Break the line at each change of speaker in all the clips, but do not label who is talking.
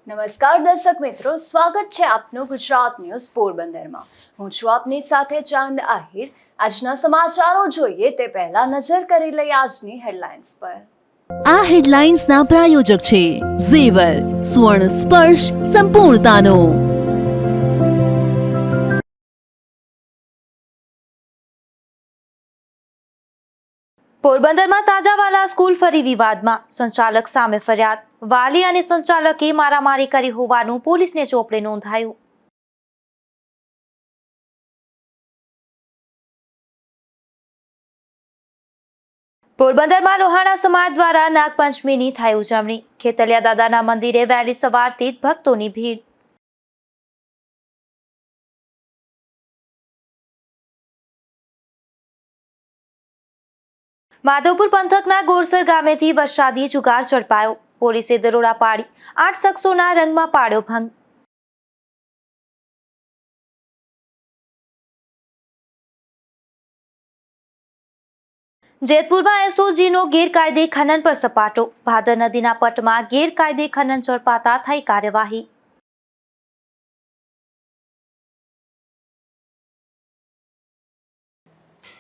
નમસ્કાર દર્શક મિત્રો, સ્વાગત છે આપનું ગુજરાત ન્યૂઝ પોરબંદરમાં। હું છું આપની સાથે ચાંદ આહિર। આજના સમાચારો જોઈએ તે પહેલા નજર કરી લઈએ આજની હેડલાઇન્સ પર।
આ હેડલાઇન્સના પ્રાયોજક છે ઝેવર, સુવર્ણ સ્પર્શ સંપૂર્ણતાનો।
પોરબંદરમાં તાજાવાલા સ્કૂલ ફરી વિવાદમાં, સંચાલક સામે ફરિયાદ, વાલી અને સંચાલકે મારામારી કરી હોવાનું પોલીસને ચોપડે નોંધાયું। પોરબંદરમાં લોહાણા સમાજ દ્વારા નાગપંચમીની થાય ઉજવણી, ખેતલિયા દાદાના મંદિરે વહેલી સવારથી જ ભક્તોની ભીડ। માધવપુર પંથકના ગોરસર ગામેથી વરસાદી જુગાર ઝડપાયો, પોલીસે દરોડા પાડી 8 શખ્સોના રંગમાં પાડ્યો ભંગ। જેતપુરમાં એસઓજીનો ગેરકાયદે ખનન પર સપાટો, ભાદર નદીના પટમાં ગેરકાયદે ખનન ઝડપાતા થઈ કાર્યવાહી।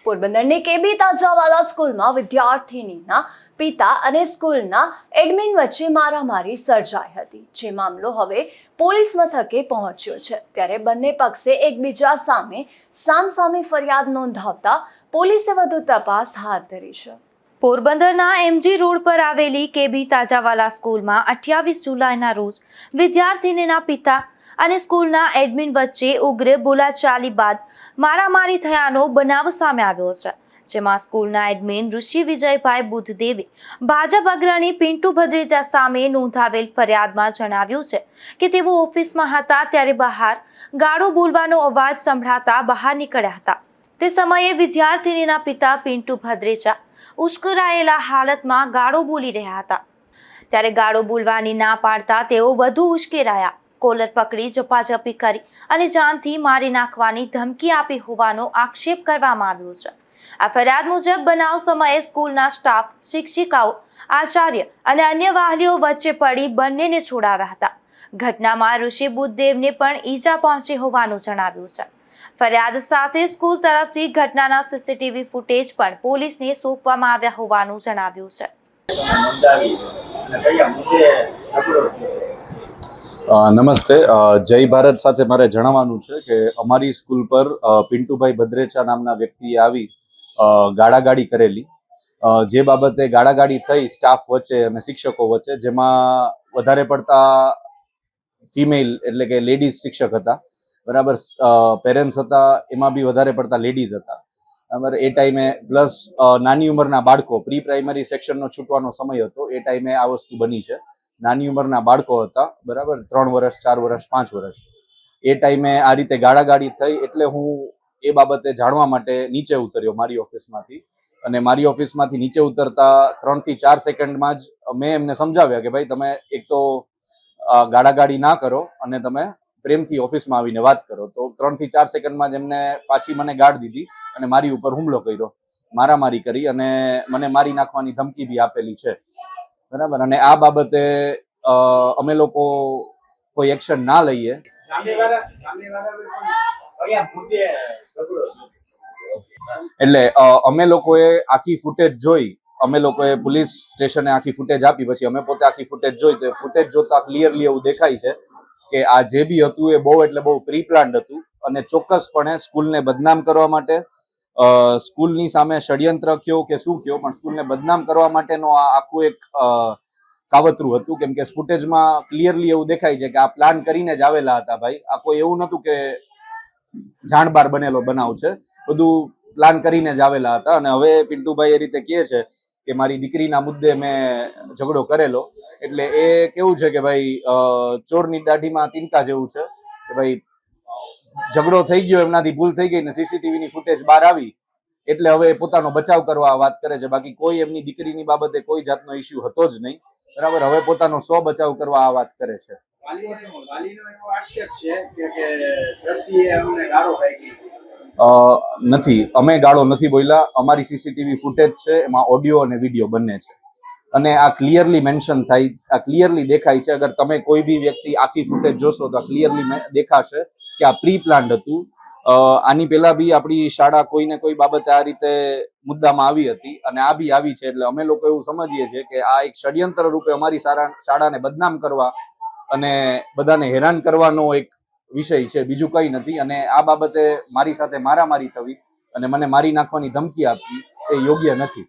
પોરબંદરની કેબી તાજાવાલા સ્કૂલમાં વિદ્યાર્થીનીના પિતા અને સ્કૂલના એડમિન વચ્ચે મારામારી સર્જાઈ હતી, જે મામલો હવે પોલીસ મથકે પહોંચ્યો છે। ત્યારે બંને પક્ષે એકબીજા સામે સામસામે ફરિયાદ નોંધાવતા પોલીસે વધુ તપાસ હાથ ધરી છે।
પોરબંદરના એમજી રોડ પર આવેલી કેબી તાજાવાલા સ્કૂલમાં 28 જુલાઈના રોજ વિદ્યાર્થીનીના પિતા અને સ્કૂલના એડમિન વચ્ચે ઉગ્ર બોલાચાલી બાદ મારામારી થયાનો બનાવ સામે આવ્યો છે, જેમાં સ્કૂલના એડમિન ઋષિ વિજયભાઈ બુદ્ધદેવે ભાજપ અગ્રણી પિન્ટુ ભદ્રેજા સામે નોંધાવેલ ફરિયાદમાં જણાવ્યું છે કે તેઓ ઓફિસમાં હતા ત્યારે બહાર ગાળો બોલવાનો અવાજ સંભળાતા બહાર નીકળ્યા હતા। તે સમયે વિદ્યાર્થીનીના પિતા પિન્ટુ ભદ્રેજા ઉશ્કેરાયેલા હાલતમાં ગાળો બોલી રહ્યા હતા, ત્યારે ગાળો બોલવાની ના પાડતા તેઓ વધુ ઉશ્કેરાયા, કોલર પકડી ઝપાઝપી કરી અને જાનથી મારી નાખવાની ધમકી આપી હોવાનો આક્ષેપ કરવામાં આવ્યો છે। આ ફરિયાદ મુજબ બનાવ સમયે સ્કૂલના સ્ટાફ, શિક્ષિકાઓ, આચાર્ય અને અન્ય વાલીઓ વચ્ચે પડી બંનેને છોડાવ્યા હતા। ઘટનામાં ઋષિ બુદ્ધદેવને પણ ઈજા પહોંચી હોવાનું જણાવ્યું છે। ફરિયાદ સાથે સ્કૂલ તરફથી ઘટનાના સીસીટીવી ફૂટેજ પણ પોલીસને સોંપવામાં આવ્યા હોવાનું જણાવ્યું છે।
નમસ્તે, જય ભારત સાથે મારે જણાવવાનું છે કે અમારી સ્કૂલ પર પિન્ટુભાઈ ભદ્રેચા નામના વ્યક્તિએ આવી ગાળાગાળી કરેલી, જે બાબતે ગાળાગાળી થઈ સ્ટાફ વચ્ચે અને શિક્ષકો વચ્ચે, જેમાં વધારે પડતા ફિમેલ એટલે કે લેડીઝ શિક્ષક હતા, બરાબર, પેરેન્ટ્સ હતા, એમાં બી વધારે પડતા લેડીઝ હતા, બરાબર। એ ટાઈમે પ્લસ નાની ઉંમરના બાળકો, પ્રી પ્રાઇમરી સેક્શનનો છૂટવાનો સમય હતો, એ ટાઈમે આ વસ્તુ બની છે। નાની ઉંમરના બાળકો હતા, બરાબર, 3 વર્ષ, 4 વર્ષ, 5 વર્ષ, એ ટાઈમે આ રીતે ગાળાગાળી થઈ, એટલે હું એ બાબતે જાણવા માટે નીચે ઉતર્યો મારી ઓફિસમાંથી, અને મારી ઓફિસમાંથી નીચે ઉતરતા 3 થી 4 સેકન્ડમાં જ મેં એમને સમજાવ્યા કે ભાઈ તમે એક તો ગાળાગાળી ના કરો અને તમે પ્રેમથી ઓફિસમાં આવીને વાત કરો। તો 3 થી 4 સેકન્ડમાં જ એમને પાછી મને ગાળ દીધી અને મારી ઉપર હુમલો કર્યો, મારામારી કરી અને મને મારી નાખવાની ધમકી બી આપેલી છે, બરાબર। અને આ બાબતે અમે લોકો કોઈ એક્શન ના લઈએ એટલે અમે લોકોએ આખી ફૂટેજ જોઈ, અમે લોકોએ પોલીસ સ્ટેશને આખી ફૂટેજ આપી, પછી અમે પોતે આખી ફૂટેજ જોઈ, તો ફૂટેજ જોતા ક્લિયરલી એવું દેખાય છે કે આ જે બી હતું એ બહુ એટલે બહુ પ્રી પ્લાન્ડ હતું અને ચોક્કસપણે સ્કૂલને બદનામ કરવા માટે, સ્કૂલની સામે ષડયંત્ર કયો કે શું કયો, પણ સ્કૂલને બદનામ કરવા માટેનો આ આખું એક કાવતરું હતું, કેમ કે ફૂટેજમાં ક્લિયરલી એવું દેખાય છે કે આ પ્લાન કરીને જ આવેલા હતા ભાઈ। આ કોઈ એવું નહોતું કે જાણબાર બનેલો બનાવ છે, બધું પ્લાન કરીને જ આવેલા હતા। અને હવે પિન્ટુભાઈ એ રીતે કહે છે કે મારી દીકરીના મુદ્દે મેં ઝઘડો કરેલો, એટલે એ કેવું છે કે ભાઈ ચોરની દાઢીમાં તિનકા જેવું છે કે ભાઈ ઝઘડો થઈ ગયો, એમનાથી ભૂલ થઈ ગઈ ને સીસીટીવીની ફૂટેજ બહાર આવી એટલે હવે પોતાનો બચાવ કરવા વાત કરે છે, બાકી કોઈ એમની દીકરીની બાબતે કોઈ જાતનો ઇસ્યુ હતો જ નહીં, બરાબર। હવે પોતાનો સ્વ બચાવ કરવા આ વાત કરે છે। નથી, અમે ગાળો નથી બોલ્યા, અમારી સીસીટીવી ફૂટેજ છે, એમાં ઓડિયો અને વિડીયો બંને છે, અને આ ક્લિયરલી મેન્શન થાય, આ ક્લિયરલી દેખાય છે. અગર તમે કોઈ બી વ્યક્તિ આખી ફૂટેજ જોશો તો ક્લિયરલી દેખાશે કે આ પ્રી પ્લાન્ડ હતું. આની પહેલા બી આપણી શાળા કોઈને કોઈ બાબતે આ રીતે મુદ્દામાં આવી હતી અને આ બી આવી છે. એટલે અમે લોકો એવું સમજીએ છીએ કે આ એક ષડયંત્ર રૂપે અમારી શાળાને બદનામ કરવા અને બધાને હેરાન કરવાનો એક વિષય છે, બીજું કંઈ નથી. અને આ બાબતે મારી સાથે મારામારી થવી અને મને મારી નાખવાની ધમકી આપવી એ યોગ્ય નથી.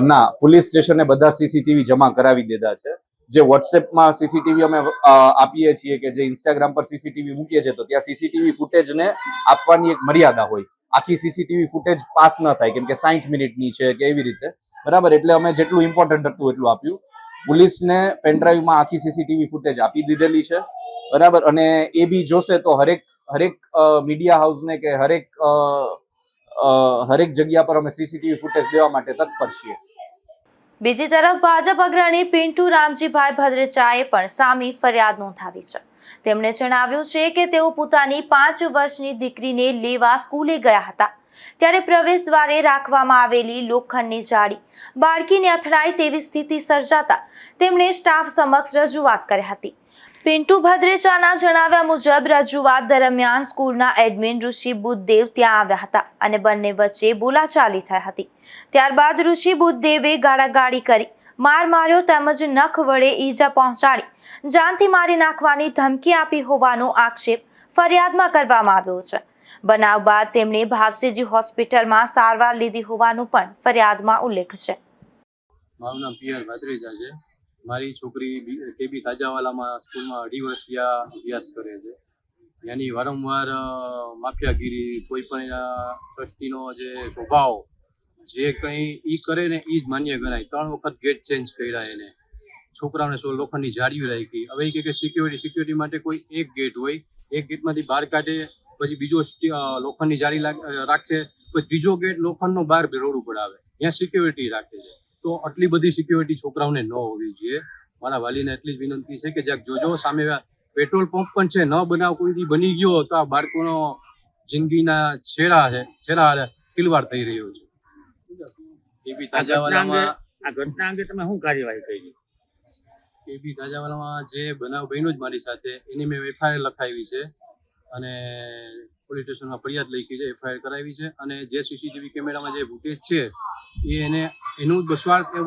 ના, પોલીસ સ્ટેશને બધા સીસીટીવી જમા કરાવી દીધા છે. જે વોટ્સએપમાં સીસીટીવી અમે આપીએ છીએ કે જે ઇન્સ્ટાગ્રામ પર સીસીટીવી મૂકીએ છીએ, તો ત્યાં સીસીટીવી ફૂટેજને આપવાની એક મર્યાદા હોય. આખી સીસીટીવી ફૂટેજ પાસ ન થાય, કેમ કે 60 મિનિટની છે કે એવી રીતે, બરાબર. એટલે અમે જેટલું ઇમ્પોર્ટન્ટ હતું એટલું આપ્યું. પોલીસને પેનડ્રાઈવમાં આખી સીસીટીવી ફૂટેજ આપી દીધેલી છે, બરાબર. અને એ બી જોશે તો હરેક મીડિયા હાઉસને કે હરેક જગ્યા પર અમે સીસીટીવી ફૂટેજ દેવા માટે તત્પર છીએ.
બીજી તરફ ભાજપ અગ્રણી પિન્ટુ રામજીભાઈ ભદ્રેચાએ પણ સામે ફરિયાદ નોંધાવી છે. તેમણે જણાવ્યું છે કે તેઓ પોતાની 5 વર્ષની દીકરીને લેવા સ્કૂલે ગયા હતા, ત્યારે પ્રવેશ દ્વારે રાખવામાં આવેલી લોખંડની જાળી બાળકીને અથડાય તેવી સ્થિતિ સર્જાતા તેમણે સ્ટાફ સમક્ષ રજૂઆત કરી હતી. પિન્ટુ ભદ્રેચાના જણાવ્યા મુજબ રજૂઆત દરમિયાન સ્કૂલના એડમિન ઋષિ બુદ્ધદેવ ત્યાં આવ્યા હતા અને બંને વચ્ચે બોલાચાલી થઈ હતી. ત્યારબાદ ઋષિ બુદ્ધદેવે ગાળાગાળી કરી માર માર્યો તેમજ નખ વડે ઈજા પહોંચાડી જાનથી મારી નાખવાની ધમકી આપી હોવાનો આક્ષેપ ફરિયાદમાં કરવામાં આવ્યો છે. બનાવ બાદ તેમણે ભાવસીજી હોસ્પિટલમાં સારવાર લીધી હોવાનું પણ ફરિયાદમાં ઉલ્લેખ છે.
મારું નામ પિયર ભાદ્રેજા છે. મારી છોકરી કેબી તાજાવાલામાં સ્કૂલમાં 2.5 વર્ષ ત્યાં અભ્યાસ કરે છે. એની વારંવાર માફિયાગીરી, કોઈ પણ ટ્રસ્ટીનો જે સ્વભાવ, જે કંઈ ઈ કરે ને એ જ માન્ય ગણાય. 3 વખત ગેટ ચેન્જ કર્યા એને. છોકરાઓને લોખંડની જાળીઓ રાખી. હવે એ કે સિક્યોરિટી માટે કોઈ એક ગેટ હોય, એક ગેટમાંથી બહાર કાઢે, પછી બીજો લોખંડની જાળી રાખે, પછી ત્રીજો ગેટ લોખંડનો બહાર રોડ ઉપર આવે, ત્યાં સિક્યોરિટી રાખે છે. તો આટલી બધી સિક્યોરિટી છોકરાઓને ન હોવી જોઈએ. મારા વાલીને એટલી જ વિનંતી છે કે જ્યાં જોજો સામે પેટ્રોલ પંપ પણ છે, ન બનાવ કોઈથી બની ગયો તો આ બાળકોનો જિંદગીના છેડા ખિલવાડ થઈ રહ્યો છે. કેબી તાજાવાલામાં
આ ઘટના અંગે તમે શું કાર્યવાહી કરી?
કેબી તાજાવાલામાં જે બનાવ બન્યો જ મારી સાથે, એની મેં એફઆઈઆર લખાવી છે અને પોલીસ સ્ટેશનમાં ફરિયાદ લખી છે, એફઆઈઆર કરાવી છે. અને જે સીસીટીવી કેમેરામાં જે ફૂટેજ છે એ એનું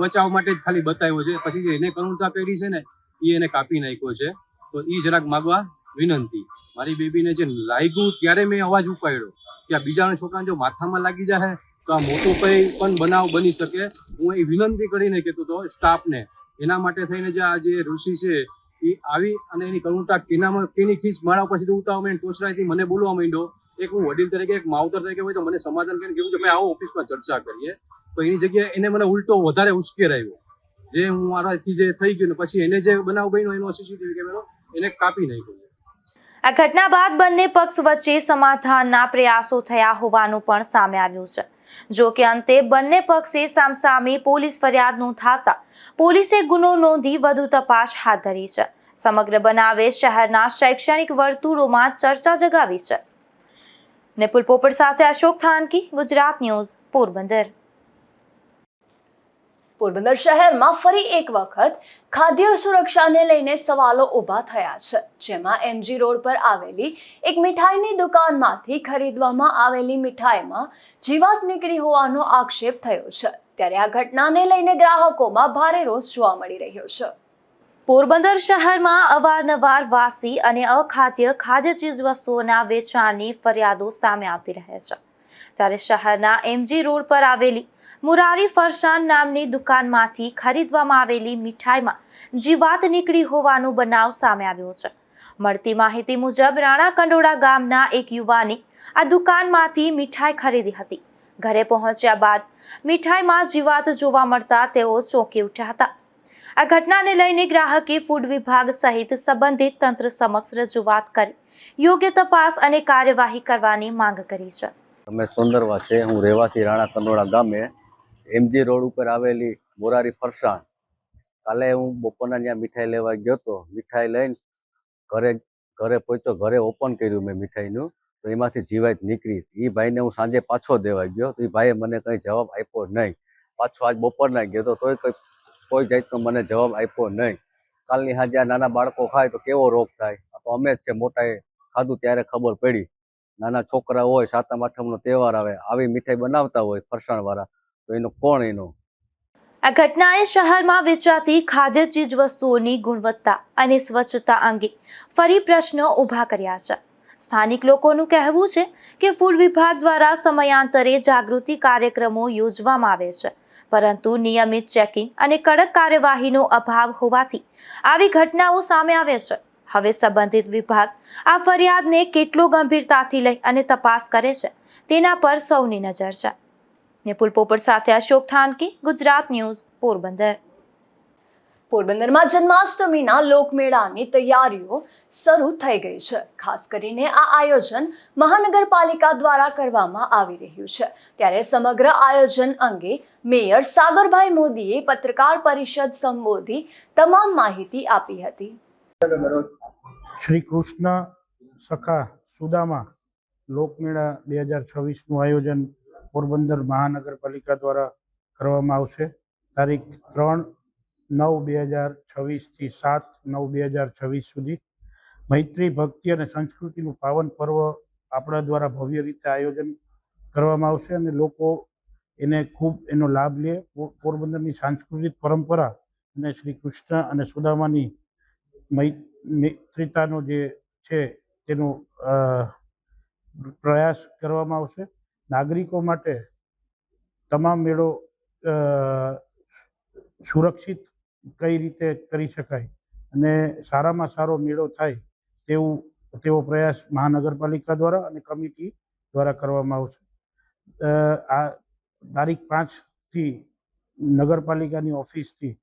બચાવ માટે જ ખાલી બતાવ્યો છે. પછી જે એને કરુણતા કરી છે ને એ એને કાપી નાખ્યો છે. તો એ જરાક માગવા વિનંતી. મારી બેબીને જે લાગ્યું ત્યારે મેં અવાજ ઉપાડ્યો કે આ બીજાના છોકરાને જો માથામાં લાગી જાય તો આ મોટો કંઈ પણ બનાવ બની શકે. હું એ વિનંતી કરીને કહેતો હતો સ્ટાફને, એના માટે થઈને જે આ જે ઋષિ છે એ આવી અને એની કરુણતા કેની ખીસ મારા ઉપરથી ઉતારવા માંડી, ટોચરાથી મને બોલવા માંડ્યો. એક હું વડીલ તરીકે, એક માવતર તરીકે હોય તો મને સમાધાન કરીને કહેવું કે ભાઈ આવો ઓફિસમાં ચર્ચા કરીએ. તો એની જગ્યાએ એને મને ઉલટો વધારે ઉશ્કેરાયો. જે હું મારાથી જે થઈ ગયું ને પછી એને જે બનાવ બન્યો એનો સીસીટીવી કેમેરો એને કાપી નાખ્યો.
આ ઘટના બાદ બંને પક્ષ વચ્ચે સમાધાનના પ્રયાસો થયા હોવાનું પણ સામે આવ્યું છે. જો કે અંતે બંને પક્ષે સામસામે પોલીસ ફરિયાદ નોંધાવતા પોલીસે ગુનો નોંધી વધુ તપાસ હાથ ધરી છે. સમગ્ર બનાવે શહેરના શૈક્ષણિક વર્તુળોમાં ચર્ચા જગાવી છે. નિપુલ પોપટ સાથે અશોક થાનકી, ગુજરાત ન્યૂઝ, પોરબંદર.
પોરબંદર શહેરમાં ફરી એક વખત ખાદ્ય સુરક્ષાને લઈને સવાલો ઊભા થયા છે, જેમાં એમજી રોડ પર આવેલી એક મીઠાઈની દુકાનમાંથી ખરીદવામાં આવેલી મીઠાઈમાં જીવાત નીકળી હોવાનો આક્ષેપ થયો છે. ત્યારે આ ઘટનાને લઈને ગ્રાહકોમાં ભારે રોષ જોવા મળી રહ્યો છે.
પોરબંદર શહેરમાં અવારનવાર વાસી અને અખાદ્ય ખાદ્ય ચીજવસ્તુઓના વેચાણની ફરિયાદો સામે આવતી રહે છે. ત્યારે શહેરના એમજી રોડ પર આવેલી મુરારી ફરસાણ નામની દુકાનમાંથી ખરીદવામાં આવેલી મીઠાઈમાં જીવાત નીકળી હોવાનો બનાવ સામે આવ્યો છે. મળતી માહિતી મુજબ રાણા કંડોળા ગામના એક યુવાને આ દુકાનમાંથી મીઠાઈ ખરીદી હતી. ઘરે પહોંચ્યા બાદ મીઠાઈમાં જીવાત જોવા મળતા તેઓ ચોંકી ઉઠ્યા હતા. આ ઘટનાને લઈને ગ્રાહકે ફૂડ વિભાગ સહિત સંબંધિત તંત્ર સમક્ષ રજૂઆત કરી યોગ્ય તપાસ અને કાર્યવાહી કરવાની માંગ કરી છે.
અમે સુંદરવા છે. હું રહેવાસી રાણા કંડોળા ગામે એમજી રોડ ઉપર આવેલી મોરારી ફરસાણ. કાલે હું બપોરના ત્યાં મીઠાઈ લેવા ગયો હતો. મીઠાઈ લઈને ઘરે પહોંચ્યો. ઘરે ઓપન કર્યું મેં મીઠાઈનું, તો એમાંથી જીવાત નીકળી. એ ભાઈને હું સાંજે પાછો દેવા ગયો તો એ ભાઈએ મને કંઈ જવાબ આપ્યો નહીં. પાછો આજ બપોરના ગયો તો તોય કોઈ જાતનો મને જવાબ આપ્યો નહીં. કાલની સાંજે આ નાના બાળકો ખાય તો કેવો રોગ થાય? આ તો અમે જ છે મોટાએ ખાધું ત્યારે ખબર પડી. નાના છોકરા હોય, સાતમ આઠમનો તહેવાર આવે, આવી મીઠાઈ બનાવતા હોય ફરસાણવાળા, તો એનો કોણ એનો?
આ ઘટનાએ શહેરમાં વેચાતી ખાદ્ય ચીજ વસ્તુઓની ગુણવત્તા અને સ્વચ્છતા અંગે ફરી પ્રશ્નો ઊભા કર્યા છે. સ્થાનિક લોકોનું કહેવું છે કે ફૂડ વિભાગ દ્વારા સમયાંતરે જાગૃતિ કાર્યક્રમો યોજવામાં આવે છે, પરંતુ નિયમિત ચેકિંગ અને કડક કાર્યવાહીનો અભાવ હોવાથી આવી ઘટનાઓ સામે આવે છે. હવે સંબંધિત વિભાગ આ ફરિયાદને કેટલો ગંભીરતાથી લઈ અને તપાસ કરે છે તેના પર સૌની નજર છે. નિપુલ પોપટ સાથે અશોક થાનકી, ગુજરાત ન્યૂઝ, પોરબંદર.
પોરબંદરમાં જન્માષ્ટમીના લોકમેળાની તૈયારીઓ શરૂ થઈ ગઈ છે. ખાસ કરીને આ આયોજન મહાનગરપાલિકા દ્વારા કરવામાં આવી રહ્યું છે. ત્યારે સમગ્ર આયોજન અંગે મેયર સાગરભાઈ મોદીએ પત્રકાર પરિષદ સંબોધી તમામ માહિતી આપી હતી.
શ્રી કૃષ્ણ સખા સુદામા લોકમેળા 2026નું આયોજન પોરબંદર મહાનગરપાલિકા દ્વારા કરવામાં આવશે. તારીખ 3/9/2026 થી 7/9/2026 સુધી મૈત્રી, ભક્તિ અને સંસ્કૃતિનું પાવન પર્વ આપણા દ્વારા ભવ્ય રીતે આયોજન કરવામાં આવશે અને લોકો એને ખૂબ એનો લાભ લે. પોરબંદરની સાંસ્કૃતિક પરંપરા અને શ્રી કૃષ્ણ અને સુદામાની મૈત્રીતાનો જે છે તેનો પ્રયાસ કરવામાં આવશે. નાગરિકો માટે તમામ મેળો સુરક્ષિત કઈ રીતે કરી શકાય અને સારામાં સારો મેળો થાય તેવો પ્રયાસ મહાનગરપાલિકા દ્વારા અને કમિટી દ્વારા કરવામાં આવશે. આ તારીખ 5થી નગરપાલિકાની ઓફિસથી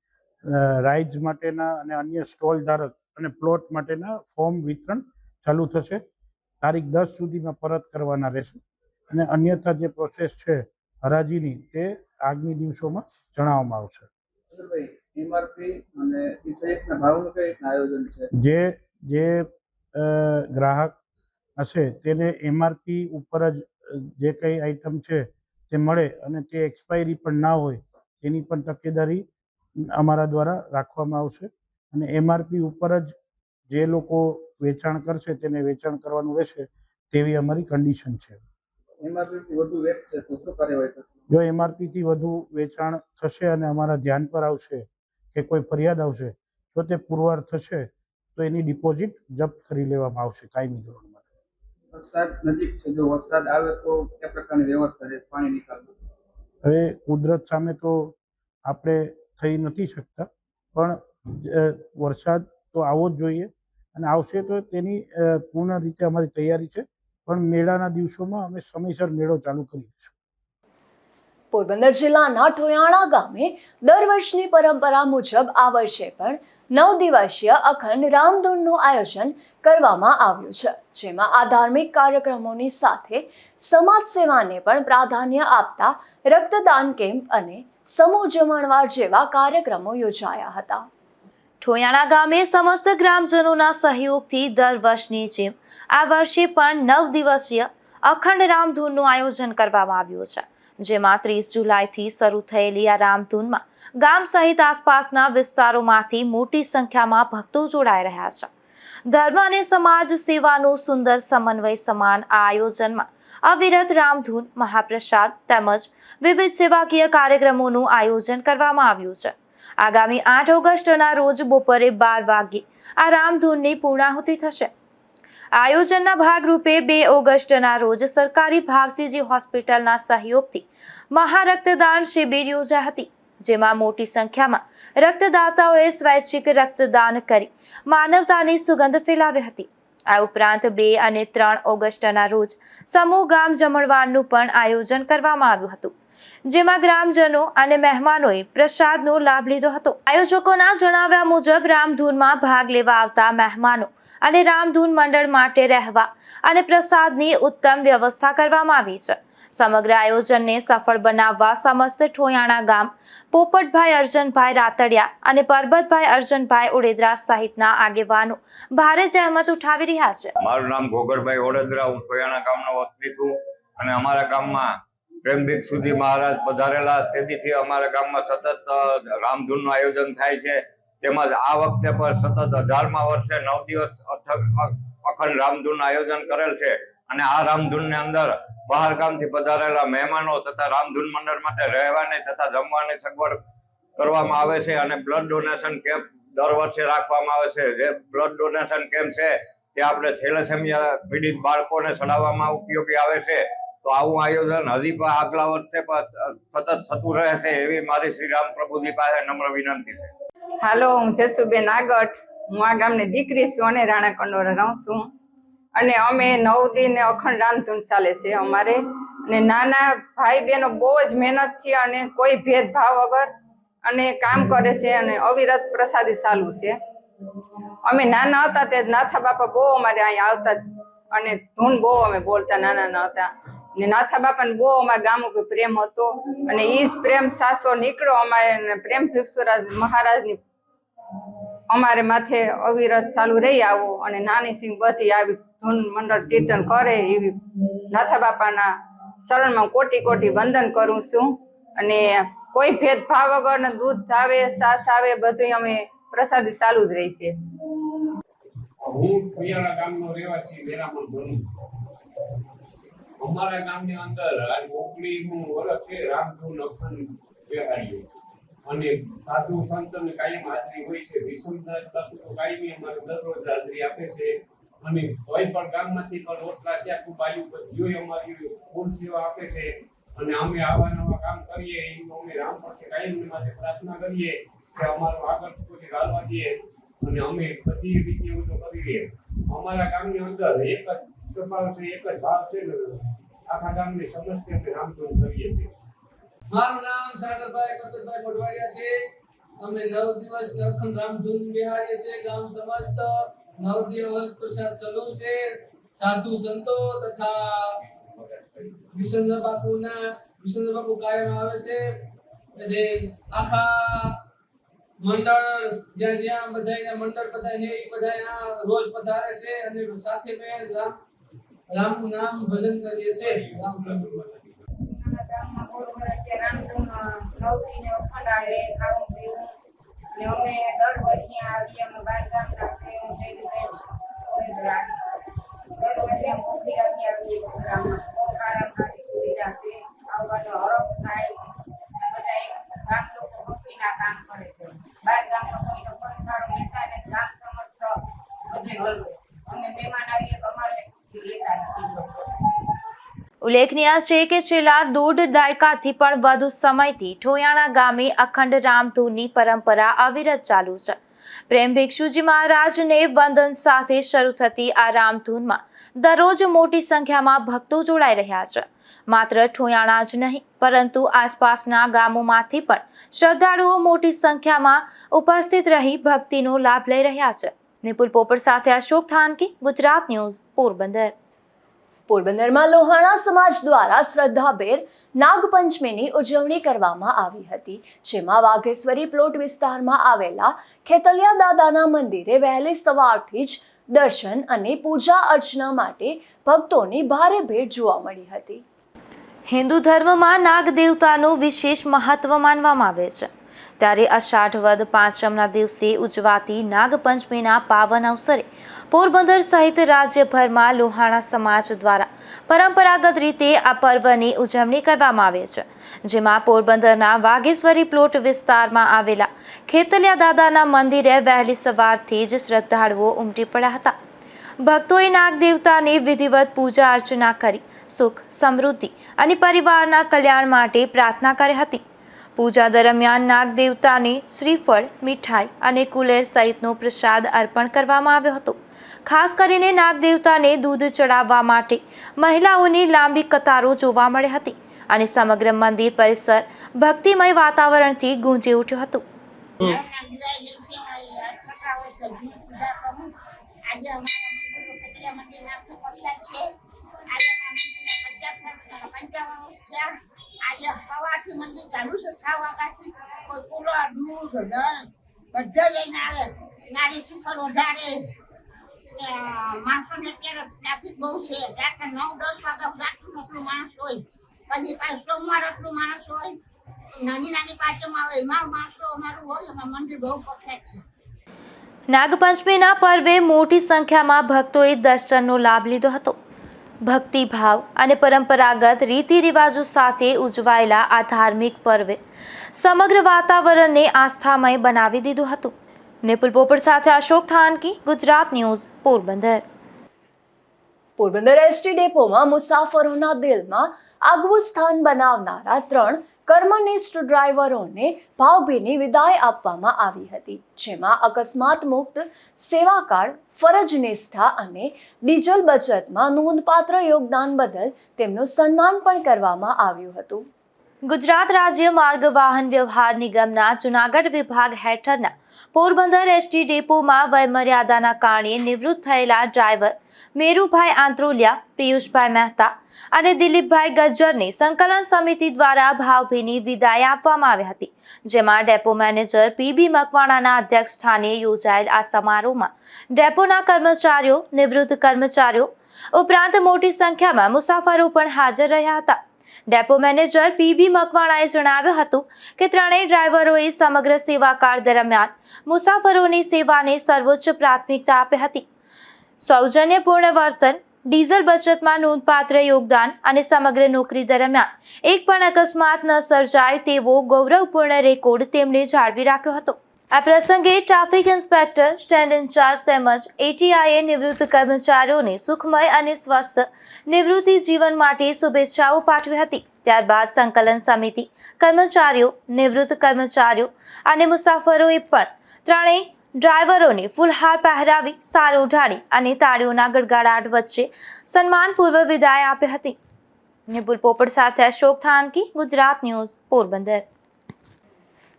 રાઇડ્સ માટેના અને અન્ય સ્ટોલ ધારક અને પ્લોટ માટેના ફોર્મ વિતરણ ચાલુ થશે. તારીખ 10 સુધીમાં પરત કરવાના રહેશે અને અન્યથા જે પ્રોસેસ છે હરાજીની તે આગામી દિવસોમાં જણાવવામાં આવશે. જે ગ્રાહક હશે તેને એમઆરપી ઉપર જ જે કંઈ આઈટમ છે તે મળે અને તે એક્સપાયરી પણ ના હોય તેની પણ તકેદારી અમારા દ્વારા રાખવામાં આવશે અને એમઆરપી ઉપર જ જે લોકો વેચાણ કરશે તેને વેચાણ કરવાનું રહેશે તેવી અમારી કન્ડિશન છે. જો એમઆરપીથી વધુ વેચાણ થશે અને અમારા ધ્યાન પર આવશે કે કોઈ ફરિયાદ આવશે તો તે પુરવાર થશે તો એની ડિપોઝિટ જપ્ત કરી લેવામાં આવશે કાયમી ધોરણ માટે.
વરસાદ નજીક છે, જો વરસાદ આવે તો કયા પ્રકારની વ્યવસ્થા છે પાણી નિકાલની?
હવે કુદરત સામે તો આપણે થઈ નથી શકતા, પણ વરસાદ તો આવવો જ જોઈએ અને આવશે તો તેની પૂર્ણ રીતે અમારી તૈયારી છે. પણ મેળાના દિવસોમાં અમે સમયસર મેળો ચાલુ કરી દઈશું.
પોરબંદર જિલ્લાના ઠોયાણા ગામે દર વર્ષની પરંપરા મુજબ આ વર્ષે પણ 9 દિવસીય અખંડ રામધૂનનું આયોજન કરવામાં આવ્યું છે, જેમાં આ ધાર્મિક કાર્યક્રમોની સાથે સમાજ સેવાને પણ પ્રાધાન્ય આપતા રક્તદાન કેમ્પ અને સમૂહ જમણવાર જેવા કાર્યક્રમો યોજાયા હતા.
ઠોયાણા ગામે સમસ્ત ગ્રામજનોના સહયોગથી દર વર્ષની જેમ આ વર્ષે પણ 9 દિવસીય અખંડ રામધૂનનું આયોજન કરવામાં આવ્યું છે, જેમાં 30 જુલાઈથી શરૂ થયેલી આ રામધૂનમાં ગામ સહિત આસપાસના વિસ્તારોમાંથી મોટી સંખ્યામાં ભક્તો જોડાઈ રહ્યા છે. ધર્મ અને સમાજ સેવાનો સુંદર સમન્વય સમાન આ આયોજનમાં અવિરત રામધૂન, મહાપ્રસાદ તેમજ વિવિધ સેવાકીય કાર્યક્રમોનું આયોજન કરવામાં આવ્યું છે. આગામી 8 ઓગસ્ટના રોજ બપોરે 12 વાગ્યે આ રામધૂનની પૂર્ણાહુતિ થશે. આયોજનના ભાગરૂપે 2 ઓગસ્ટના રોજ સરકારી ભાવસીજી હોસ્પિટલના સહયોગથી મહારક્તદાન શિબિર યોજાઈ હતી, જેમાં મોટી સંખ્યામાં રક્તદાતાઓએ સ્વૈચ્છિક રક્તદાન કરી માનવતાની સુગંધ ફેલાવી હતી. આ ઉપરાંત 2 અને 3 ઓગસ્ટના રોજ સમૂહ ગામ જમણવારનું પણ આયોજન કરવામાં આવ્યું હતું, જેમાં ગ્રામજનો અને મહેમાનોએ પ્રસાદનો લાભ લીધો હતો. આયોજકોના જણાવ્યા મુજબ રામધૂનમાં ભાગ લેવા આવતા મહેમાનો અને રામધૂન મંડળ માટે રહેવા અને પ્રસાદની ઉત્તમ વ્યવસ્થા કરવામાં આવી છે, સમગ્ર આયોજનને સફળ બનાવવા સમસ્ત ઠોયાણા ગામ, પોપટભાઈ અર્જનભાઈ રાતડિયા અને પરબતભાઈ અર્જનભાઈ ઓડેદરા સહિતના આગેવાનો ભારે જહેમત ઉઠાવી રહ્યા છે.
મારું નામ ગોગરભાઈ ઓડેદરા, હું ઠોયાણા ગામનો વતની છું અને અમારા ગામમાં પ્રેમભીખ સુધી મહારાજ પધારેલા, તેથી અમારા ગામમાં સતત રામધૂનનું આયોજન થાય છે. તેમજ આ વખતે પણ સતત 18મા વર્ષે 9 દિવસ અખંડ રામધૂનનું આયોજન કરેલ છે અને આ રામધૂનની અંદર બહાર ગામથી પધારેલા મહેમાનો તથા રામધૂન મંડળ માટે રહેવાની તથા જમવાની સગવડ કરવામાં આવે છે અને બ્લડ ડોનેશન કેમ્પ દર વર્ષે રાખવામાં આવે છે. જે બ્લડ ડોનેશન કેમ્પ છે તે આપણે થેલેસેમિયા પીડિત બાળકોને ચડાવવામાં ઉપયોગી આવે છે. તો આવું આયોજન હજી પણ આગલા વર્ષે પણ સતત થતું રહેશે એવી મારી શ્રી રામ પ્રભુજી પાસે નમ્ર વિનંતી છે.
હાલો, હું જસુબેન આગટ, હું આ ગામની દીકરી છું અને રાણા કંડોરા રહું છું અને અમે 9 દિન અખંડ રામધૂન ચાલે છે અમારે. અને નાના ભાઈ બહેનો બહુ જ મહેનતથી અને કોઈ ભેદભાવ વગર અને કામ કરે છે અને અવિરત પ્રસાદી ચાલુ છે. અમે નાના હતા તે નાથા બાપા બહુ અમારે અહીંયા આવતા અને ધૂન બહુ અમે બોલતા નાના હતા ને નાથા બાપાને બહુ અમારા ગામ ઉપર પ્રેમ હતો અને એ જ પ્રેમ સાસો નીકળ્યો અમારે. પ્રેમ ભિક્ષુરાજ મહારાજની અમારે માથે અવિરત ચાલુ રહી આવો અને નાની સિંહ બધી આવી ધૂન મંડળ કીર્તન કરે એવી નાથા બાપાના શરણમાં કોટી કોટી વંદન કરું છું. અને કોઈ ભેદભાવ વગર દૂધ આવે, સાસ આવે, બધું અમે પ્રસાદી ચાલુ જ રહી છે.
હું ઠોયાણા ગામનો રહેવાસી મેરામણ ભણું. અમારા ગામની અંદર આજ 29મું વર્ષ છે રામધૂન અખંડ બેહાડીએ અને સાધુ સંતોની કાયમ હાજરી હોય છે. વિષમદાસ બાપુ તો કાયમી અમારે દરરોજ હાજરી આપે છે અને કોઈ પણ ગામમાંથી પણ રોટલા શાકુ બાજુ બધું અમારી ફૂલ સેવા આપે છે અને અમે આવા નવા કામ કરીએ એવું અમે રામ પાસે કાયમની માટે પ્રાર્થના કરીએ કે અમારું આગળ સુધી ચાલવા દઈએ અને અમે બધી રીતે એવું કરીએ. અમારા ગામની અંદર એક જ સ્વભાવ છે, એક જ ભાવ છે ને આખા ગામની સમસ્યા અમે રામધૂન કરીએ છીએ.
મારું નામ સાગરભાઈ કતરભાઈ મોઢવાડિયા છે. અમે 9 દિવસ અખંડ રામધૂન બિહારીએ છીએ. ગામ સમસ્ત 9 દિવસ પ્રસાદ ચાલુ છે. સાધુ સંતો તથા વિષ્ણુ બાપુ કાયમ આવે છે. પછી આખા મંડળ જ્યાં બધાના મંડળ બધા છે એ બધા રોજ પધારે છે અને સાથે મેં રામનું નામ ભજન કરીએ છીએ.
ઉલ્લેખનીય છે કે છેલ્લા 1.5 દાયકાથી પણ વધુ સમયથી ઠોયાણા ગામે અખંડ રામધૂનની પરંપરા અવિરત ચાલુ છે. પ્રેમ ભિક્ષુજી મહારાજને વંદન સાથે શરૂ થતી આ રામધૂનમાં દરરોજ મોટી સંખ્યામાં ભક્તો જોડાઈ રહ્યા છે. માત્ર ઠોયાણા જ નહીં પરંતુ આસપાસના ગામોમાંથી પણ શ્રદ્ધાળુઓ મોટી સંખ્યામાં ઉપસ્થિત રહી ભક્તિનો લાભ લઈ રહ્યા છે. નિપુલ પોપટ સાથે અશોક થાનકી, ગુજરાત ન્યૂઝ, પોરબંદર.
પોરબંદરમાં લોહાણા સમાજ દ્વારા શ્રદ્ધાભેર નાગપંચમીની ઉજવણી કરવામાં આવી હતી, જેમાં વાઘેશ્વરી પ્લોટ વિસ્તારમાં આવેલા ખેતલિયા દાદાના મંદિરે વહેલી સવારથી જ દર્શન અને પૂજા અર્ચના માટે ભક્તોની ભારે ભીડ જોવા મળી હતી.
હિન્દુ ધર્મમાં નાગ દેવતાનું વિશેષ મહત્વ માનવામાં આવે છે. ત્યારે અષાઢ વદ પાંચમના દિવસે ઉજવાતી નાગપંચમીના પાવન અવસરે પોરબંદર સહિત રાજ્યભરમાં લોહાણા સમાજ દ્વારા પરંપરાગત રીતે આ પર્વની ઉજવણી કરવામાં આવે છે. જેમાં પોરબંદરના વાઘેશ્વરી પ્લોટ વિસ્તારમાં આવેલા ખેતલિયા દાદાના મંદિરે વહેલી સવારથી જ શ્રદ્ધાળુઓ ઉમટી પડ્યા હતા. ભક્તોએ નાગ દેવતાની વિધિવત પૂજા અર્ચના કરી સુખ, સમૃદ્ધિ અને પરિવારના કલ્યાણ માટે પ્રાર્થના કરી હતી. પૂજા દરમિયાન નાગ દેવતાને શ્રીફળ, મીઠાઈ અને કુલેર સહિતનો પ્રસાદ અર્પણ કરવામાં આવ્યો હતો. ખાસ કરીને નાગ દેવતાને દૂધ ચડાવવા માટે મહિલાઓની લાંબી કતારો જોવા મળી હતી અને સમગ્ર મંદિર પરિસર ભક્તિમય વાતાવરણથી ગુંજી ઉઠ્યો હતો.
આજે સવારથી મંદિર ચાલુ છે 6 વાગ્યાથી કોઈ કુલર દૂધ દહીં બધા લઈને આવે નારી શિખર વધારે માણસોને અત્યારે ટ્રાફિક બહુ છે રાત્રે 9-10 વાગ્યા રાતનું એટલું માણસ હોય પછી પાછું સોમવાર એટલું માણસ હોય નાની નાની પાર્ટીમાં આવે એમાં માણસો અમારું હોય એમાં મંદિર બહુ પ્રખ્યાત છે.
નાગપંચમીના પર્વે મોટી સંખ્યામાં ભક્તોએ દર્શનનો લાભ લીધો હતો. ભક્તિભાવ અને પરંપરાગત રીતિ રિવાજો સાથે ઉજવાયેલા આ ધાર્મિક પર્વે સમગ્ર વાતાવરણને આસ્થામય બનાવી દીધું હતું. નિપુલ પોપટ સાથે અશોક થાનકી, ગુજરાત ન્યૂઝ, પોરબંદર.
પોરબંદર એસટી ડેપોમાં મુસાફરોના દિલમાં આગવું સ્થાન બનાવનારા 3 કર્મનિષ્ઠ ડ્રાઈવરોને ભાવભીની વિદાય આપવામાં આવી હતી, જેમાં અકસ્માત મુક્ત સેવા કાર્ડ, ફરજ નિષ્ઠા અને ડીઝલ બચતમાં નોંધપાત્ર યોગદાન બદલ તેમનું સન્માન પણ કરવામાં આવ્યું હતું.
ગુજરાત રાજ્ય માર્ગ વાહન વ્યવહાર નિગમના જૂનાગઢ વિભાગ હેઠળના પોરબંદર એસટી ડેપોમાં વયમર્યાદાના કારણે નિવૃત્ત થયેલા ડ્રાઈવર મેરુભાઈ આંત્રોલિયા, પિયુષભાઈ મહેતા અને દિલીપભાઈ ગજ્જરની સંકલન સમિતિ દ્વારા ભાવભીની વિદાય આપવામાં આવી હતી, જેમાં ડેપો મેનેજર પીબી મકવાણાના અધ્યક્ષ સ્થાને યોજાયેલ આ સમારોહમાં ડેપોના કર્મચારીઓ, નિવૃત્ત કર્મચારીઓ ઉપરાંત મોટી સંખ્યામાં મુસાફરો પણ હાજર રહ્યા હતા. ડેપો મેનેજર પીબી મકવાણાએ જણાવ્યું હતું કે ત્રણેય ડ્રાઈવરોએ સમગ્ર સેવાકાળ દરમિયાન મુસાફરોની સેવાને સર્વોચ્ચ પ્રાથમિકતા આપી હતી. સૌજન્યપૂર્ણ વર્તન, ડીઝલ બચતમાં નોંધપાત્ર યોગદાન અને સમગ્ર નોકરી દરમિયાન એક પણ અકસ્માત ન સર્જાય તેવો ગૌરવપૂર્ણ રેકોર્ડ તેમણે જાળવી રાખ્યો હતો. આ પ્રસંગે ટ્રાફિક ઇન્સ્પેક્ટર, સ્ટેન્ડ ઇન્ચાર્જ તેમજ એટીઆઈએ નિવૃત્ત કર્મચારીઓને સુખમય અને સ્વસ્થ નિવૃત્તિ જીવન માટે શુભેચ્છાઓ પાઠવી હતી. ત્યારબાદ સંકલન સમિતિ, કર્મચારીઓ, નિવૃત્ત કર્મચારીઓ અને મુસાફરોએ પણ ત્રણેય ડ્રાઈવરોને ફૂલહાર પહેરાવી, સાલ ઓઢાડી અને તાળીઓના ગડગડાટ વચ્ચે સન્માનપૂર્વક વિદાય આપી હતી. નિપુલ પોપટ સાથે અશોક થાનકી, ગુજરાત ન્યૂઝ, પોરબંદર.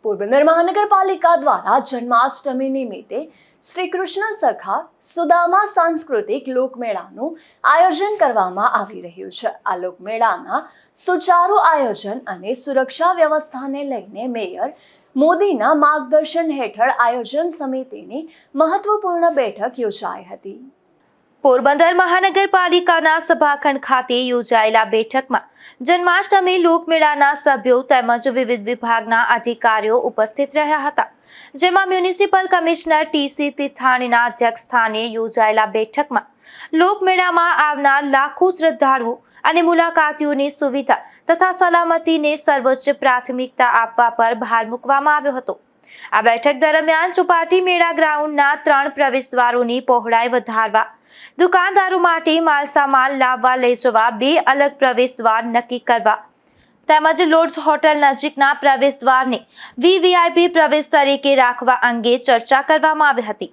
પોરબંદર મહાનગરપાલિકા દ્વારા જન્માષ્ટમી નિમિત્તે શ્રી કૃષ્ણ સખા સુદામા સાંસ્કૃતિક લોકમેળાનું આયોજન કરવામાં આવી રહ્યું છે. આ લોકમેળાના સુચારુ આયોજન અને સુરક્ષા વ્યવસ્થાને લઈને મેયર મોદીના માર્ગદર્શન હેઠળ આયોજન સમિતિની મહત્વપૂર્ણ બેઠક યોજાઈ હતી.
પોરબંદર મહાનગરપાલિકાના સભાખંડ ખાતે યોજાયેલા બેઠકમાં જન્માષ્ટમી લોકમેળાના સભ્યો તેમજ વિવિધ વિભાગના અધિકારીઓ ઉપસ્થિત રહ્યા હતા, જેમાં મ્યુનિસિપલ કમિશનર ટીસી તિથાણીના અધ્યક્ષ સ્થાને યોજાયેલા બેઠકમાં લોકમેળામાં આવનાર લાખો શ્રદ્ધાળુઓ અને મુલાકાતીઓની સુવિધા તથા સલામતીને સર્વોચ્ચ પ્રાથમિકતા આપવા પર ભાર મૂકવામાં આવ્યો હતો. આ બેઠક દરમિયાન ચોપાટી મેળા ગ્રાઉન્ડના 3 પ્રવેશદ્વારોની પહોળાઈ વધારવા, દુકાનદારો માટે માલસામાન લાવવા લઈ જવા 2 અલગ પ્રવેશદ્વાર નક્કી કરવા તેમજ લોડ્સ હોટલ નજીકના પ્રવેશદ્વારને વીવીઆઈપી પ્રવેશ તરીકે રાખવા અંગે ચર્ચા કરવામાં આવી હતી.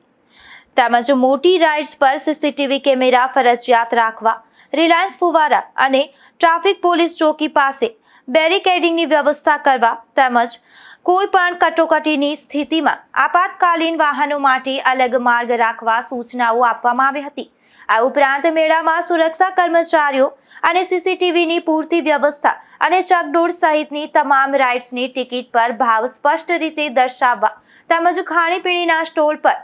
તેમજ મોટી રાઇડ્સ પર સીસીટીવી કેમેરા ફરજિયાત રાખવા, રિલાયન્સ ફુવારા અને ટ્રાફિક પોલીસ ચોકી પાસે બેરિકેડિંગની વ્યવસ્થા કરવા તેમજ કોઈ પણ કટોકટીની સ્થિતિમાં આપાતકાલીન વાહનો માટે અલગ માર્ગ રાખવા સૂચનાઓ આપવામાં આવી હતી. આ ઉપરાંત મેળામાં સુરક્ષા કર્મચારીઓ અને સીસીટીવીની પૂરતી વ્યવસ્થા અને ચકડોળ સહિતની તમામ રાઇડ્સની ટિકિટ પર ભાવ સ્પષ્ટ રીતે દર્શાવવા તેમજ ખાણીપીણીના સ્ટોલ પર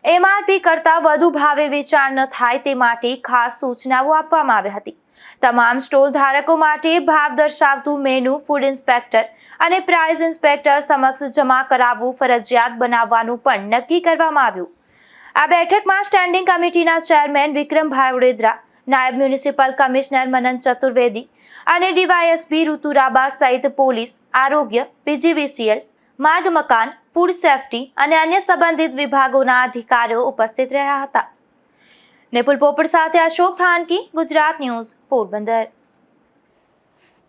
એમઆરપી કરતાં વધુ ભાવે વેચાણ ન થાય તે માટે ખાસ સૂચનાઓ આપવામાં આવી હતી. તમામ સ્ટોલ ધારકો માટે ભાવ દર્શાવતું મેનુ ફૂડ ઇન્સ્પેક્ટર અને પ્રાઇસ ઇન્સ્પેક્ટર સમક્ષ જમા કરાવવું ફરજિયાત બનાવવાનું પણ નક્કી કરવામાં આવ્યું. આ બેઠકમાં સ્ટેન્ડિંગ કમિટીના ચેરમેન વિક્રમભાઈ ઉડેદરા, નાયબ મ્યુનિસિપલ કમિશનર મનન ચતુર્વેદી અને ડીવાયએસપી ઋતુરાબા સહિત પોલીસ, આરોગ્ય, પીજીવીસીએલ, માર્ગ મકાન, ફૂડ સેફ્ટી અને અન્ય સંબંધિત વિભાગોના અધિકારીઓ ઉપસ્થિત રહ્યા હતા. નિપુલ પોપટ સાથે અશોક થાનકી, ગુજરાત ન્યૂઝ, પોરબંદર.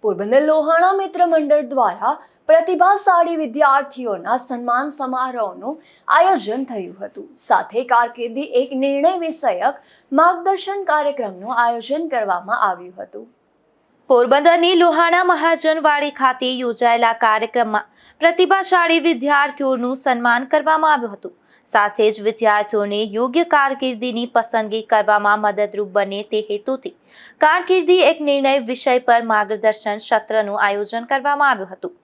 પોરબંદર લોહાણા મિત્ર મંડળ દ્વારા પ્રતિભાશાળી વિદ્યાર્થીઓના સન્માન સમારોહનું આયોજન થયું હતું. સાથે કારકિર્દી એક નિર્ણય વિષયક માર્ગદર્શન કાર્યક્રમનું આયોજન કરવામાં આવ્યું હતું.
પોરબંદરની લોહાણા મહાજનવાડી ખાતે યોજાયેલા કાર્યક્રમમાં પ્રતિભાશાળી વિદ્યાર્થીઓનું સન્માન કરવામાં આવ્યું હતું. સાથે જ વિદ્યાર્થીઓને યોગ્ય કારકિર્દીની પસંદગી કરવામાં મદદરૂપ બને તે હેતુથી કારકિર્દી એક નિર્ણય વિષય પર માર્ગદર્શન સત્રનું આયોજન કરવામાં આવ્યું હતું.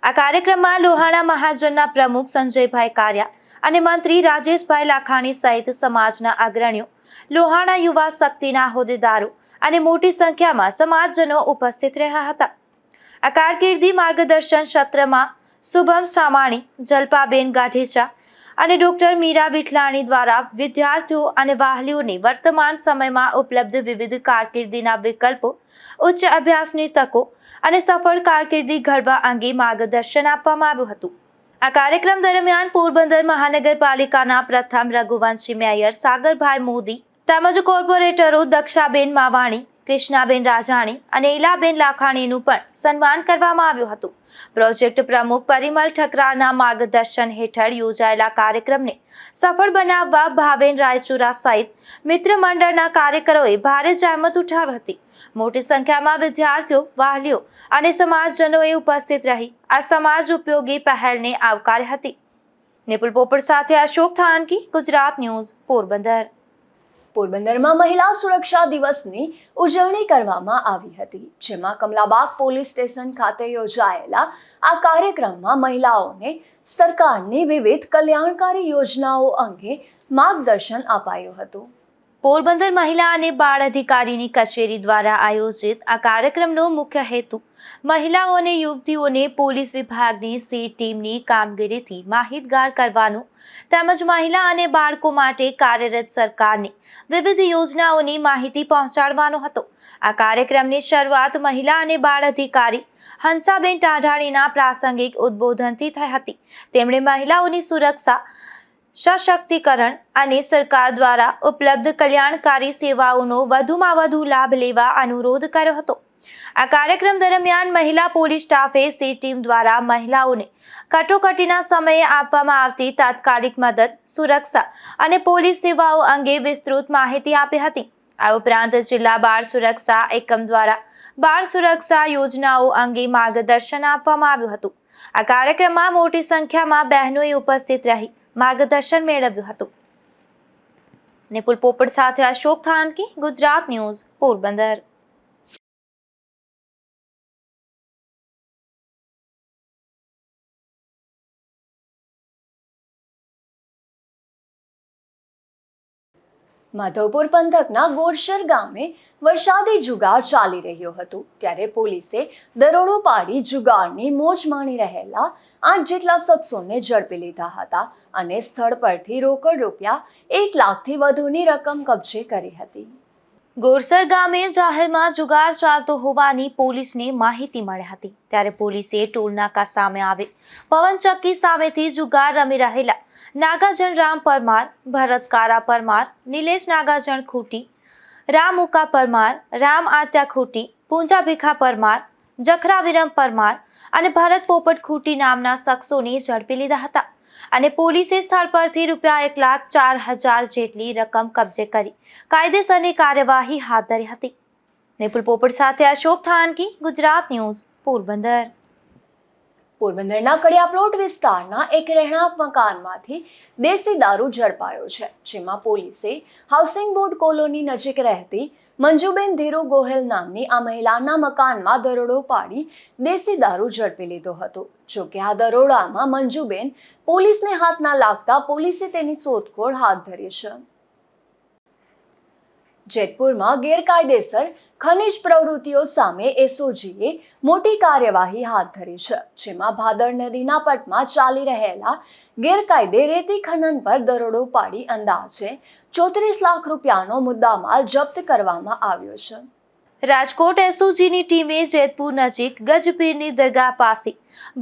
આ કાર્યક્રમમાં લોહાણા મહાજનના પ્રમુખ સંજયભાઈ કારિયા અને મંત્રી રાજેશભાઈ લાખાણી સહિત સમાજના અગ્રણીઓ, લોહાણા યુવા શક્તિના હોદ્દેદારો અને મોટી સંખ્યામાં સમાજજનો ઉપસ્થિત રહ્યા હતા. આ કારકિર્દી માર્ગદર્શન સત્રમાં શુભમ સામાણી, જલ્પાબેન ગાઢેચા અને ડોક્ટર મીરા વિઠલાણી દ્વારા વિદ્યાર્થીઓ અને વાલીઓને વર્તમાન સમયમાં ઉપલબ્ધ વિવિધ કારકિર્દીના વિકલ્પો, ઉચ્ચ અભ્યાસની તકો અને સફળ કારકિર્દી ઘડવા અંગે માર્ગદર્શન આપવામાં આવ્યું હતું. આ કાર્યક્રમ દરમિયાન પોરબંદર મહાનગરપાલિકાના પ્રથમ રઘુવંશી મેયર સાગરભાઈ મોદી તેમજ કોર્પોરેટરો દક્ષાબેન માવાણી, કૃષ્ણાબેન રાજાણી અને ઇલાબેન લાખાણીનું પણ સન્માન કરવામાં આવ્યું હતું. પ્રોજેક્ટ પ્રમુખ પરિમલ ઠકરારના માર્ગદર્શન હેઠળ યોજાયેલા કાર્યક્રમને સફળ બનાવવા ભાવેન રાયચુરા સહિત મિત્ર મંડળના કાર્યકરોએ ભારે જહેમત ઉઠાવી હતી. મોટી સંખ્યામાં વિદ્યાર્થીઓ, વાલીઓ અને સમાજજનોએ ઉપસ્થિત રહી આ સમાજ ઉપયોગી પહેલને આવકારી હતી. નિપુલ પોપટ સાથે અશોક થાનકી, ગુજરાત ન્યૂઝ, પોરબંદર.
પોરબંદરમાં મહિલા સુરક્ષા દિવસની ઉજવણી કરવામાં આવી હતી, જેમાં કમલાબાગ પોલીસ સ્ટેશન ખાતે યોજાયેલા આ કાર્યક્રમમાં મહિલાઓને સરકારની વિવિધ કલ્યાણકારી યોજનાઓ અંગે માર્ગદર્શન અપાયું હતું.
પોરબંદર મહિલા અને બાળ અધિકારીની કચેરી દ્વારા આયોજિત આ કાર્યક્રમનો મુખ્ય હેતુ મહિલાઓ અને યુવતીઓને પોલીસ વિભાગની સી ટીમની કામગીરીથી માહિતગાર કરવાનો તેમજ મહિલા અને બાળકો માટે કાર્યરત સરકારની વિવિધ યોજનાઓની માહિતી પહોંચાડવાનો હતો. આ કાર્યક્રમની શરૂઆત મહિલા અને બાળ અધિકારી હંસાબેન ટાઢાણીના પ્રાસંગિક ઉદ્બોધનથી થઈ હતી. તેમણે મહિલાઓની સુરક્ષા, સશક્તિકરણ અને સરકાર દ્વારા ઉપલબ્ધ કલ્યાણકારી સેવાઓનો વધુમાં વધુ લાભ લેવા અનુરોધ કર્યો હતો. આ કાર્યક્રમ દરમિયાન મહિલા પોલીસ સ્ટાફે સી ટીમ દ્વારા મહિલાઓને કટોકટીના સમયે આપવામાં આવતી તાત્કાલિક મદદ, સુરક્ષા અને પોલીસ સેવાઓ અંગે વિસ્તૃત માહિતી આપી હતી. આ ઉપરાંત જિલ્લા બાળ સુરક્ષા એકમ દ્વારા બાળ સુરક્ષા યોજનાઓ અંગે માર્ગદર્શન આપવામાં આવ્યું હતું. આ કાર્યક્રમમાં મોટી સંખ્યામાં બહેનોએ ઉપસ્થિત રહી માર્ગદર્શન મેળવ્યું હતું. નિપુલ પોપટ સાથે અશોક થાનકી, ગુજરાત ન્યૂઝ, પોરબંદર.
માધવપુર પંથકના ગોરસર ગામે વરસાદી જુગાર ચાલી રહ્યો હતો, ત્યારે પોલીસે દરોડો પાડી જુગારની મોજ માણી રહેલા 8 જેટલા શખ્સોને ઝડપી લીધા હતા અને સ્થળ પરથી રોકડ રૂપિયા 1 લાખથી વધુની રકમ કબજે કરી હતી.
ગોરસર ગામે જાહેરમાં જુગાર ચાલતો હોવાની પોલીસને માહિતી મળી હતી, ત્યારે પોલીસે ટોલનાકા સામે આવેલ પવનચક્કી સામેથી જુગાર રમી રહેલા નાગાજણ રામ પરમાર, ભરત કારા પરમાર, નિલેશ નાગાજણ ખૂટી, રામ ઉકા પરમાર, રામ આત્યા ખૂટી, પૂંજા ભીખા પરમાર, જખરા વિરમ પરમાર અને ભરત પોપટ ખૂટી નામના શખ્સોને ઝડપી લીધા હતા અને પોલીસે સ્થળ પરથી રૂપિયા 1,04,000 જેટલી રકમ કબજે કરી કાયદેસરની કાર્યવાહી હાથ ધરી હતી. નિપુલ પોપટ સાથે અશોક થાનકી, ગુજરાત ન્યૂઝ, પોરબંદર.
પોરબંદરના કડિયા પ્લોટ વિસ્તારના એક રહેણાંક મકાનમાંથી દેશી દારૂ ઝડપાયો છે, જેમાં પોલીસે હાઉસિંગ બોર્ડ કોલોની નજીક રહેતી મંજુબેન ધીરુ ગોહેલ નામની આ મહિલાના મકાનમાં દરોડો પાડી દેશી દારૂ ઝડપી લીધો હતો. જોકે આ દરોડામાં મંજુબેન પોલીસને હાથ ના લાગતા પોલીસે તેની શોધખોળ હાથ ધરી છે. જેતપુરમાં ગેરકાયદેસર ખનિજ પ્રવૃત્તિઓ સામે એસઓજીએ મોટી કાર્યવાહી હાથ ધરી છે, જેમાં ભાદર નદીના પટમાં ચાલી રહેલા ગેરકાયદે રેતી ખનન પર દરોડો પાડી અંદાજે 34 લાખ રૂપિયાનો મુદ્દામાલ જપ્ત કરવામાં આવ્યો છે.
રાજકોટ એસઓજીની ટીમે જેતપુર નજીક ગજપીરની દરગાહ પાસે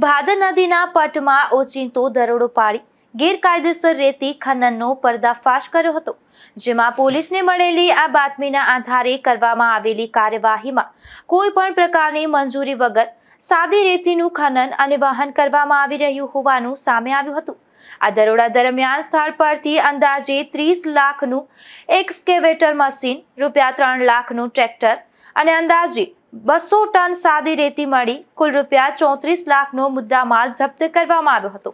ભાદર નદીના પટમાં ઓચિંતો દરોડો પાડી ગેરકાયદેસર રેતી ખનનનો પર્દાફાશ કર્યો હતો, જેમાં પોલીસને મળેલી આ બાતમીના આધારે કરવામાં આવેલી કાર્યવાહીમાં કોઈ પણ પ્રકારની મંજૂરી વગર સાદી રેતીનું ખનન અને વહન કરવામાં આવી રહ્યું હોવાનું સામે આવ્યું હતું. આ દરોડા દરમિયાન સ્થળ પરથી અંદાજે 30 લાખનું એક્સકેવેટર મશીન, રૂપિયા 3 લાખનું ટ્રેક્ટર અને અંદાજે 200 ટન સાદી રેતી મળી કુલ રૂપિયા 34 લાખનો મુદ્દામાલ જપ્ત કરવામાં આવ્યો હતો.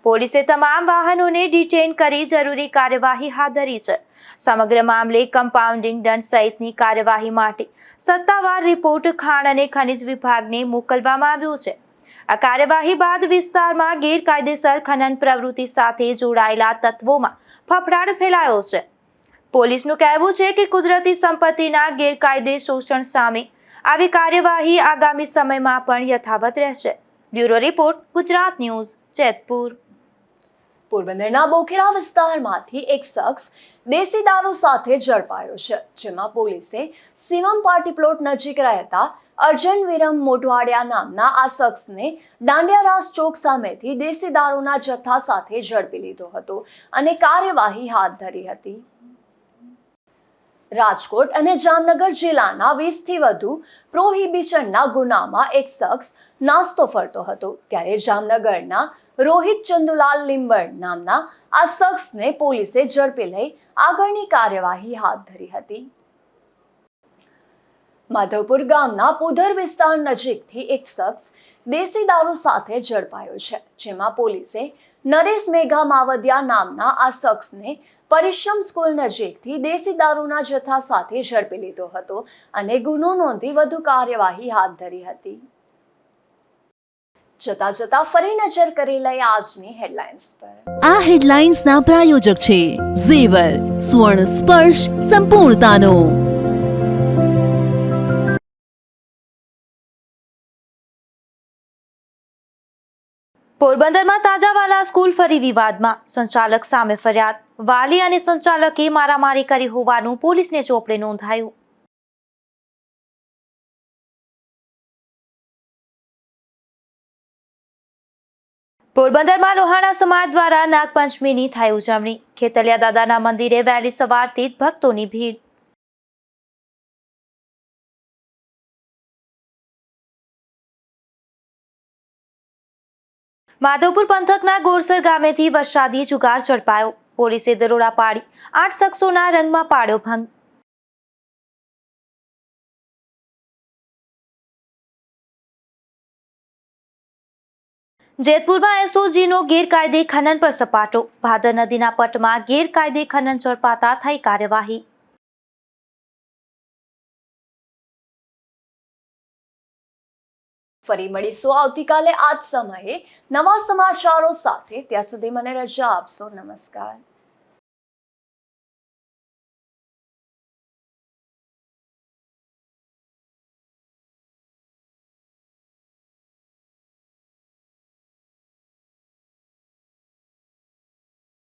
પોલીસે તમામ વાહનોને ડિટેઇન કરી જરૂરી કાર્યવાહી હાથ ધરી છે. સમગ્ર મામલે કમ્પાઉન્ડિંગ દંડ સહિતની કાર્યવાહી માટે સત્તાવાર રિપોર્ટ ખાણ અને ખનિજ વિભાગને મોકલવામાં આવ્યો છે. આ કાર્યવાહી બાદ વિસ્તારમાં ગેરકાયદેસર ખનન પ્રવૃત્તિ સાથે જોડાયેલા તત્વોમાં ફફડાટ ફેલાયો છે. પોલીસનું કહેવું છે કે કુદરતી સંપત્તિના ગેરકાયદે શોષણ સામે આવી કાર્યવાહી આગામી સમયમાં પણ યથાવત રહેશે. Bureau report, Gujarat news, Jetpur.
પોરબંદરના બોખેરા વિસ્તારમાંથી એક શખ્સ દેશી દારૂ સાથે ઝડપાયો છે, જેમાં પોલીસે શિવમ પાર્ટી પ્લોટ નજીક રહેતા અર્જન વિરમ મોઢવાડિયા નામના આ શખ્સને દાંડિયારાસ ચોક સામેથી દેશી દારૂના જથ્થા સાથે ઝડપી લીધો હતો અને કાર્યવાહી હાથ ધરી હતી. રાજકોટ અને જામનગર જિલ્લાના 20થી વધુ પ્રોહિબિશનના ગુનામાં એક શખ્સ નાસ્તો ફરતો હતો, ત્યારે જામનગરના રોહિત ચંદુલાલ લીંબડ નામના આ શખ્સને પોલીસે ઝડપી લઈ આગળની કાર્યવાહી હાથ ધરી હતી. માધવપુર ગામના પુધર વિસ્તાર નજીકથી એક શખ્સ દેશી દારૂ સાથે ઝડપાયો છે, જેમાં પોલીસે નરેશ મેઘા માવદિયા નામના આ શખ્સને પરિશ્રમ સ્કૂલ નજીકથી દેશી દારૂના જથ્થા સાથે ઝડપી લીધો હતો અને ગુનો નોંધી વધુ કાર્યવાહી હાથ ધરી હતી. જતા ફરી નજર કરી લઈએ આજની હેડલાઇન્સ પર.
આ હેડલાઇન્સના પ્રાયોજક છે ઝેવર, સુવર્ણ સ્પર્શ સંપૂર્ણતાનો.
પોરબંદરમાં તાજાવાલા સ્કૂલ ફરી વિવાદમાં. સંચાલક સામે ફરિયાદ. વાલી અને સંચાલકે મારામારી કરી હોવાનું પોલીસને ચોપડે નોંધાયું. પોરબંદરમાં લોહાણા સમાજ દ્વારા નાગપંચમીની થઈ ઉજવણી. ખેતલિયા દાદાના મંદિરે વહેલી સવારથી જ ભક્તોની ભીડ. માધવપુર પંથકના ગોરસર ગામેથી વરસાદી જુગાર ઝડપાયો. પોલીસે દરોડા પાડી 8 શખ્સોના રંગમાં પાડ્યો ભંગ. જેતપુરમાં એસઓજીનો ગેરકાયદે ખનન પર સપાટો. ભાદર નદીના પટમાં ગેરકાયદે ખનન ઝડપાતા થઈ કાર્યવાહી.
ફરી મળીશું આવતીકાલે આ જ સમયે નવા સમાચારો સાથે. ત્યાં સુધી મને રજા આપશો. નમસ્કાર.